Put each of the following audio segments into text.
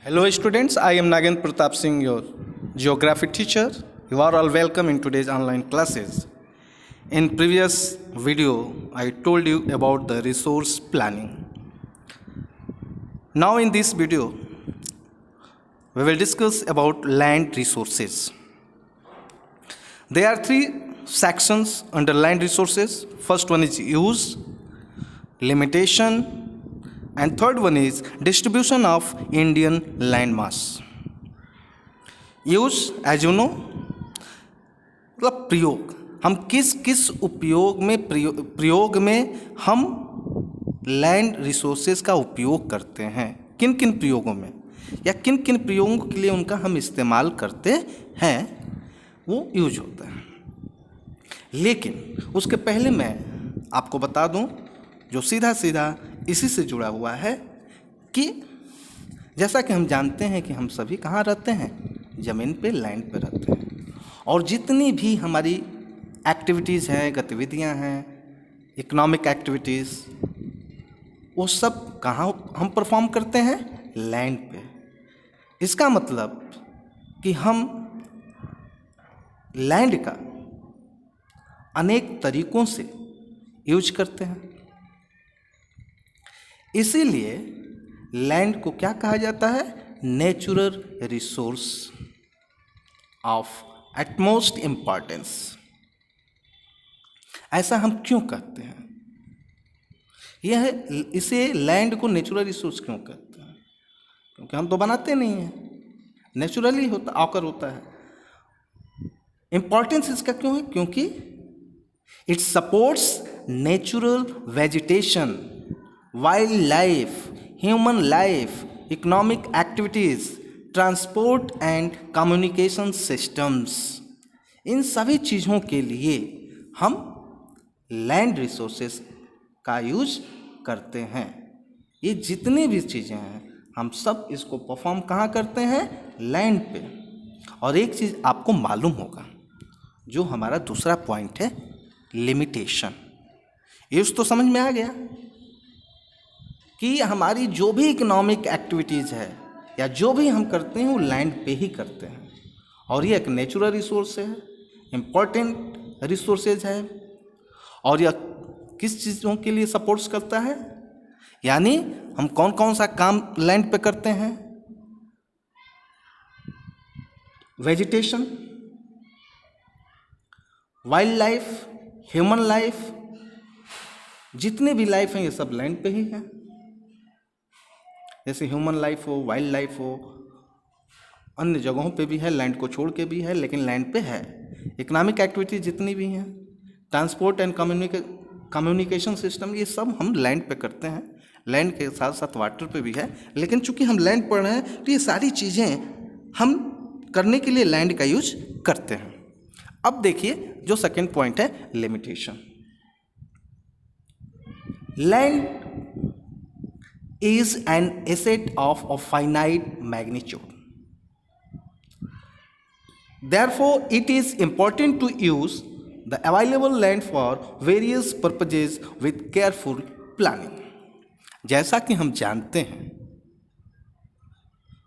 Hello students, I am Nagen Pratap Singh, your geography teacher. You are all welcome in today's online classes. In previous video, I told you about the resource planning. Now in this video, we will discuss about land resources. There are three sections under land resources. First one is use, limitation, and third one is distribution of Indian land mass. Use as you know मतलब प्रयोग, हम किस किस प्रयोग में हम land resources का उपयोग करते हैं, किन किन प्रयोगों में या किन किन प्रयोगों के लिए उनका हम इस्तेमाल करते हैं, वो यूज होता है। लेकिन उसके पहले मैं आपको बता दूं जो सीधा सीधा इसी से जुड़ा हुआ है कि जैसा कि हम जानते हैं कि हम सभी कहाँ रहते हैं, ज़मीन पे, लैंड पे रहते हैं, और जितनी भी हमारी एक्टिविटीज़ हैं, गतिविधियां हैं, इकोनॉमिक एक्टिविटीज़, वो सब कहाँ हम परफॉर्म करते हैं, लैंड पे। इसका मतलब कि हम लैंड का अनेक तरीकों से यूज करते हैं। इसीलिए लैंड को क्या कहा जाता है, natural resource of utmost importance. ऐसा हम क्यों कहते हैं, यह इसे लैंड को नेचुरल रिसोर्स क्यों कहते हैं? क्योंकि हम तो बनाते नहीं हैं, नेचुरली आकर होता है। इंपॉर्टेंस इसका क्यों है? क्योंकि it supports natural vegetation, wildlife, human life, economic activities, transport and communication systems. इन सभी चीज़ों के लिए हम लैंड रिसोर्सेस का यूज करते हैं। ये जितनी भी चीज़ें हैं हम सब इसको परफॉर्म कहाँ करते हैं, लैंड पे। और एक चीज़ आपको मालूम होगा, जो हमारा दूसरा पॉइंट है, लिमिटेशन। यूज तो समझ में आ गया कि हमारी जो भी इकोनॉमिक एक्टिविटीज़ है या जो भी हम करते हैं वो लैंड पे ही करते हैं, और ये एक नेचुरल रिसोर्स है, इम्पोर्टेंट रिसोर्सेज है, और यह किस चीज़ों के लिए सपोर्ट्स करता है, यानी हम कौन कौन सा काम लैंड पे करते हैं, vegetation, wildlife, human life, जितने भी लाइफ हैं ये सब लैंड पे ही है। जैसे ह्यूमन लाइफ हो, वाइल्ड लाइफ हो, अन्य जगहों पे भी है, लैंड को छोड़ के भी है, लेकिन लैंड पे है। इकोनॉमिक एक्टिविटीज जितनी भी हैं, ट्रांसपोर्ट एंड कम्युनिकेशन सिस्टम, ये सब हम लैंड पे करते हैं। लैंड के साथ साथ वाटर पे भी है, लेकिन चूंकि हम लैंड पर हैं तो ये सारी चीज़ें हम करने के लिए लैंड का यूज करते हैं। अब देखिए जो सेकेंड पॉइंट है, limitation. Land is an asset of a finite magnitude. Therefore, it is important to use the available land for various purposes with careful planning. जैसा कि हम जानते हैं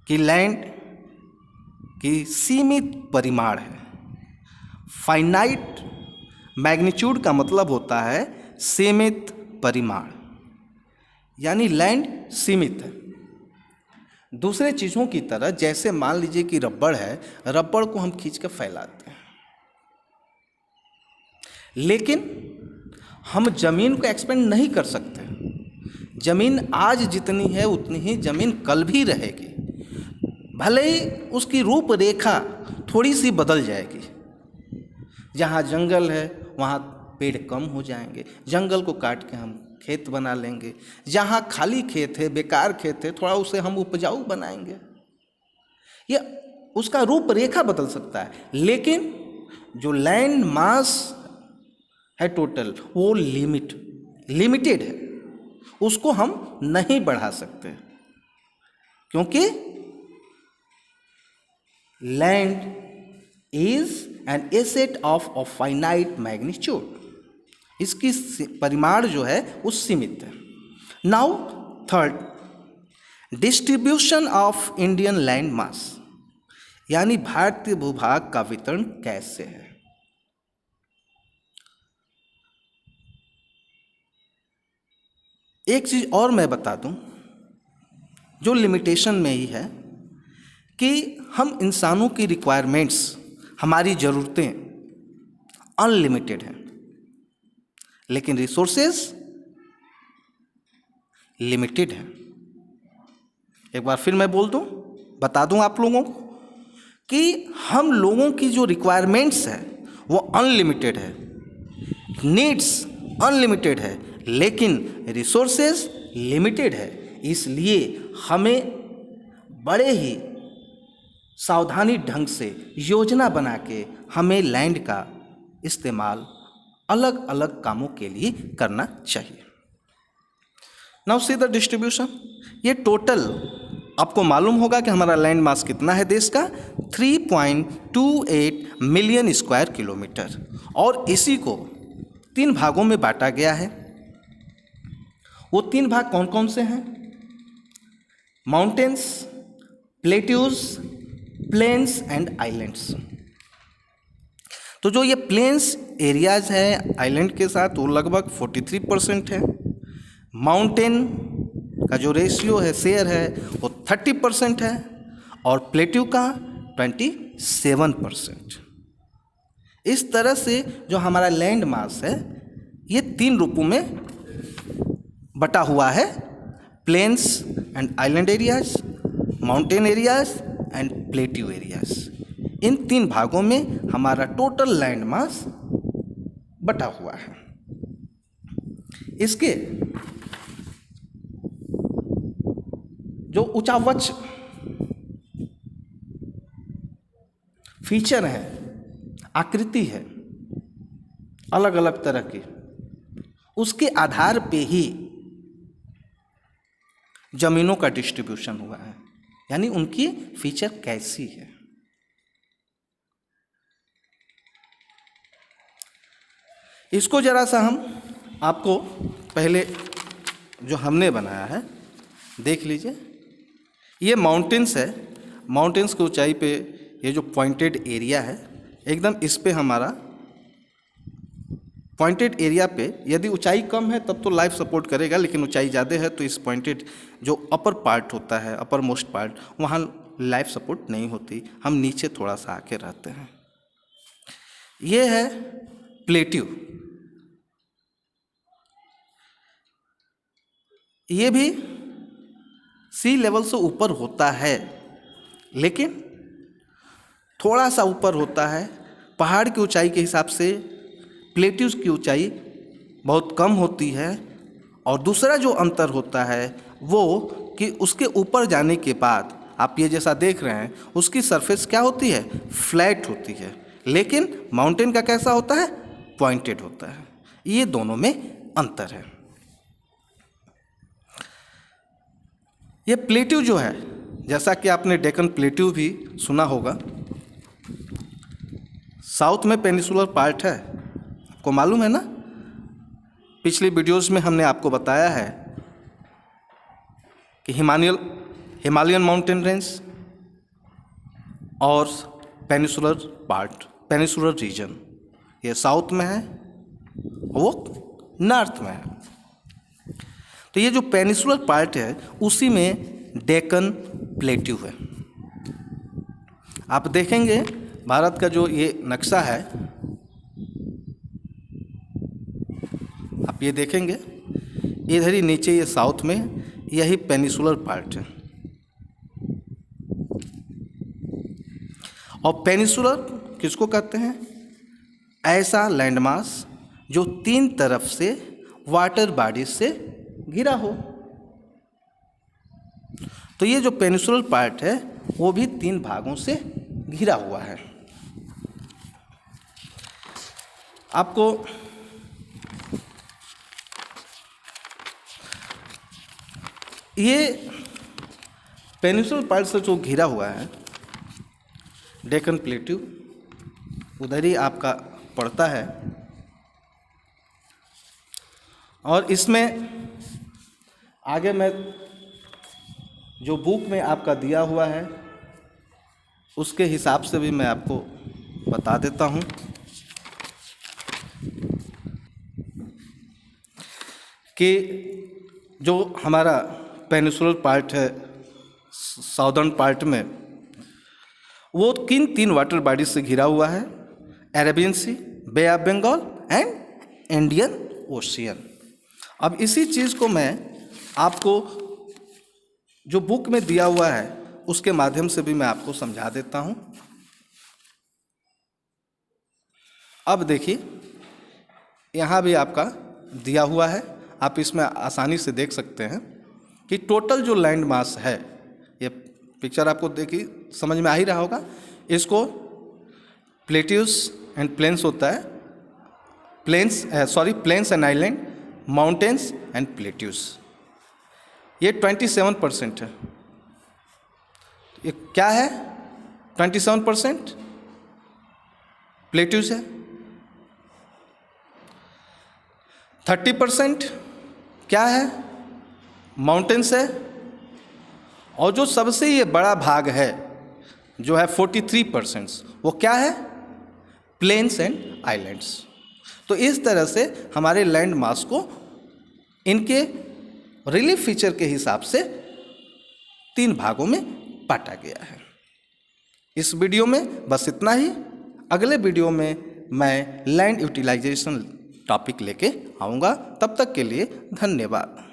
कि लैंड की सीमित परिमाण है। फाइनाइट मैग्नीट्यूड का मतलब होता है सीमित परिमाण, यानी लैंड सीमित है। दूसरे चीज़ों की तरह, जैसे मान लीजिए कि रबड़ है, रबड़ को हम खींच कर फैलाते हैं, लेकिन हम ज़मीन को एक्सपेंड नहीं कर सकते। ज़मीन आज जितनी है उतनी ही ज़मीन कल भी रहेगी, भले ही उसकी रूपरेखा थोड़ी सी बदल जाएगी। जहाँ जंगल है वहाँ पेड़ कम हो जाएंगे, जंगल को काट के हम खेत बना लेंगे। जहाँ खाली खेत है, बेकार खेत है, थोड़ा उसे हम उपजाऊ बनाएंगे। ये उसका रूपरेखा बदल सकता है, लेकिन जो लैंड मास है टोटल, वो लिमिटेड है, उसको हम नहीं बढ़ा सकते, क्योंकि land is an asset of a finite magnitude. इसकी परिमाण जो है वो सीमित है। Now third, distribution of Indian land mass, यानी भारतीय भूभाग का वितरण कैसे है। एक चीज और मैं बता दूं जो लिमिटेशन में ही है कि हम इंसानों की रिक्वायरमेंट्स, हमारी ज़रूरतें अनलिमिटेड हैं, लेकिन रिसोर्सेज लिमिटेड हैं। एक बार फिर मैं बोल दूं, बता दूं आप लोगों को कि हम लोगों की जो रिक्वायरमेंट्स है वो अनलिमिटेड है, नीड्स अनलिमिटेड है, लेकिन रिसोर्सेज लिमिटेड है। इसलिए हमें बड़े ही सावधानी ढंग से योजना बना के हमें लैंड का इस्तेमाल अलग अलग कामों के लिए करना चाहिए। Now see the distribution. ये टोटल आपको मालूम होगा कि हमारा लैंड मास कितना है देश का, 3.28 मिलियन स्क्वायर किलोमीटर, और इसी को 3 भागों में बांटा गया है। वो 3 भाग कौन कौन से हैं? Mountains, plateaus, plains and islands. तो जो ये प्लेन्स एरियाज हैं आइलैंड के साथ, वो लगभग 43% है। माउंटेन का जो रेशियो है, शेयर है, वो 30% है, और प्लेट्यू का 27%। इस तरह से जो हमारा लैंड मास है ये 3 रूपों में बटा हुआ है, plains and island areas, mountain areas and plateau areas. इन 3 भागों में हमारा टोटल लैंड मास बटा हुआ है। इसके जो ऊंचावच फीचर है, आकृति है अलग अलग तरह की, उसके आधार पे ही जमीनों का डिस्ट्रीब्यूशन हुआ है, यानी उनकी फीचर कैसी है। इसको जरा सा हम आपको पहले जो हमने बनाया है देख लीजिए। ये माउंटेन्स है, माउंटेन्स की ऊंचाई पे ये जो पॉइंटेड एरिया है, एकदम इस पे हमारा पॉइंटेड एरिया पे, यदि ऊंचाई कम है तब तो लाइफ सपोर्ट करेगा, लेकिन ऊंचाई ज़्यादा है तो इस पॉइंटेड जो अपर पार्ट होता है, अपर मोस्ट पार्ट, वहाँ लाइफ सपोर्ट नहीं होती, हम नीचे थोड़ा सा आके रहते हैं। ये है प्लेट्यू। ये भी सी लेवल से ऊपर होता है, लेकिन थोड़ा सा ऊपर होता है। पहाड़ की ऊंचाई के हिसाब से प्लेट्यूज की ऊंचाई बहुत कम होती है। और दूसरा जो अंतर होता है वो कि उसके ऊपर जाने के बाद आप ये जैसा देख रहे हैं, उसकी सरफेस क्या होती है, फ्लैट होती है, लेकिन माउंटेन का कैसा होता है, पॉइंटेड होता है। ये दोनों में अंतर है। ये प्लेट्यू जो है, जैसा कि आपने डेक्कन प्लेट्यू भी सुना होगा, साउथ में पेनिसुलर पार्ट है, आपको मालूम है ना। पिछली वीडियोस में हमने आपको बताया है कि हिमालयन माउंटेन रेंज और पेनिसुलर पार्ट, पेनिसुलर रीजन, ये साउथ में है, वो नॉर्थ में है। तो ये जो पेनिसुलर पार्ट है उसी में डेक्कन प्लेट्यू है। आप देखेंगे भारत का जो ये नक्शा है, आप ये देखेंगे इधर ही नीचे ये साउथ में यही पेनिसुलर पार्ट है। और पेनिसुलर किसको कहते हैं, ऐसा लैंडमास जो 3 तरफ से वाटर बॉडी से घिरा हो। तो ये जो पेनिसुलर पार्ट है वो भी 3 भागों से घिरा हुआ है। आपको ये पेनिसुलर पार्ट से जो घिरा हुआ है डेक्कन प्लेट्यू, उधर ही आपका पड़ता है। और इसमें आगे मैं जो बुक में आपका दिया हुआ है उसके हिसाब से भी मैं आपको बता देता हूँ कि जो हमारा पेनिनसुलर पार्ट है साउदर्न पार्ट में, वो किन 3 वाटर बॉडीज से घिरा हुआ है? Arabian Sea, Bay of Bengal and Indian Ocean. अब इसी चीज़ को मैं आपको जो बुक में दिया हुआ है उसके माध्यम से भी मैं आपको समझा देता हूँ। अब देखिए, यहाँ भी आपका दिया हुआ है, आप इसमें आसानी से देख सकते हैं कि टोटल जो लैंड मास है, ये पिक्चर आपको देखिए समझ में आ ही रहा होगा। इसको प्लेट्यूस एंड प्लेन्स होता है, plains and island, mountains and plateaus. ये 27% है। ये क्या है? 27% प्लेट्यूस है। 30% क्या है? माउंटेन्स है। और जो सबसे ये बड़ा भाग है जो है 43%, वो क्या है? Plains and islands. तो इस तरह से हमारे लैंड मास को इनके रिलीफ फीचर के हिसाब से 3 भागों में बांटा गया है। इस वीडियो में बस इतना ही। अगले वीडियो में मैं लैंड यूटिलाइजेशन टॉपिक लेके आऊँगा। तब तक के लिए धन्यवाद।